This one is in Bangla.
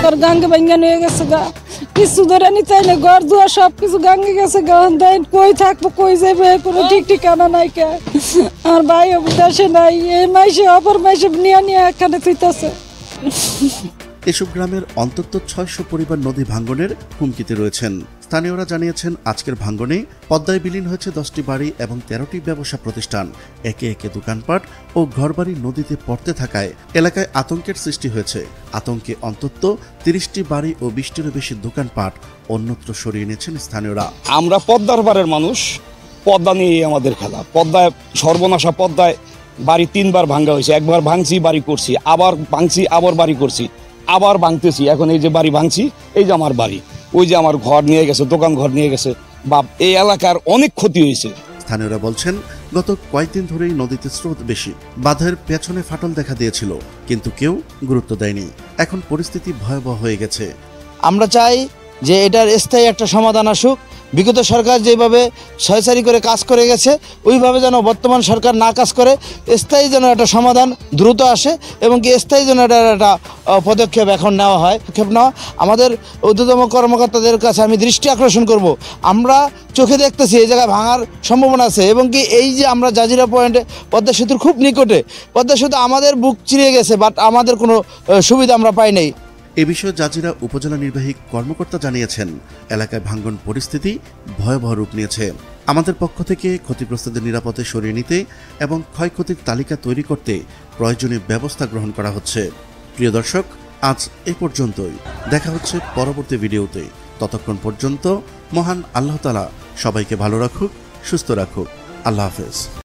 আর গাঙ্গে ভাঙ্গা নিয়ে গেছে গা, কিছু ধরে নিতে চাইলে ঘর দুয়ার সব কিছু গাঙ্গে গেছে গা। দেন কই থাকবো কই যাবে কোনো ঠিক ঠিকানা নাই কে। আর ভাই দেশে নাই, এই মাইসে অপর মাইসে নিয়ে নিয়ে এখানে তুইতেছে। এসব গ্রামের অন্তত ৬০০ পরিবার নদী ভাঙ্গনের হুমকিতে রয়েছেন। স্থানীয়রা জানিয়েছেন, আজকের ভাঙ্গনে পদ্মায় বিলীন হয়েছে 10টি বাড়ি এবং 13টি ব্যবসা প্রতিষ্ঠান। একে একে দোকানপাট ও ঘরবাড়ি নদীতে পড়তে থাকায় এলাকায় আতঙ্কের সৃষ্টি হয়েছে। আতঙ্কে অন্তত 30টি বাড়ি ও 20টিরও বেশি দোকানপাট অন্যত্র সরিয়ে নিয়েছেন স্থানীয়রা। আমরা পদ্মার পাড়ের মানুষ, পদ্মা নিয়ে আমাদের খেলা। পদ্মায় সর্বনাশা, পদ্মায় বাড়ি 3বার ভাঙ্গা হয়েছে। একবার ভাঙছি, বাড়ি করছি, আবার ভাঙছি, আবার বাড়ি করছি, আবার ভাঙতেছি। এখন এই যে বাড়ি ভাঙছি, এই যে আমার বাড়ি, ওই যে আমার ঘর নিয়ে গেছে, দোকান ঘর নিয়ে গেছে। বা এই এলাকার অনেক ক্ষতি হয়েছে। স্থানীয়রা বলছেন, গত কয়েকদিন ধরেই নদীতে স্রোত বেশি, বাঁধের পেছনে ফাটল দেখা দিয়েছিল, কিন্তু কেউ গুরুত্ব দেয়নি। এখন পরিস্থিতি ভয়াবহ হয়ে গেছে। আমরা চাই যে এটার স্থায়ী একটা সমাধান আসুক। বিগত সরকার যেভাবে ছয়চারি করে কাজ করে গেছে, ওইভাবে যেন বর্তমান সরকার না কাজ করে, স্থায়ী যেন একটা সমাধান দ্রুত আসে এবং কি স্থায়ী যেন এটার একটা পদক্ষেপ এখন নেওয়া হয়। পদক্ষেপ নেওয়া আমাদের ঊর্ধ্বতম কর্মকর্তাদের কাছে আমি দৃষ্টি আকর্ষণ করব। আমরা চোখে দেখতেছি এই জায়গায় ভাঙার সম্ভাবনা আছে এবং কি এই যে আমরা জাজিরা পয়েন্টে পদ্মা সেতুর খুব নিকটে, পদ্মা সেতু আমাদের বুক চিরিয়ে গেছে, বাট আমাদের কোনো সুবিধা আমরা পাই নাই। এ বিষয়ে জাজিরা উপজেলা নির্বাহী কর্মকর্তা জানিয়েছেন, এলাকায় ভাঙ্গন পরিস্থিতি ভয়াবহ রূপ নিয়েছে। আমাদের পক্ষ থেকে ক্ষতিগ্রস্তদের নিরাপদে সরিয়ে নিতে এবং ক্ষয়ক্ষতির তালিকা তৈরি করতে প্রয়োজনীয় ব্যবস্থা গ্রহণ করা হচ্ছে। প্রিয় দর্শক, আজ এ পর্যন্তই। দেখা হচ্ছে পরবর্তী ভিডিওতে। ততক্ষণ পর্যন্ত মহান আল্লাহ তাআলা সবাইকে ভালো রাখুক, সুস্থ রাখুক। আল্লাহ হাফেজ।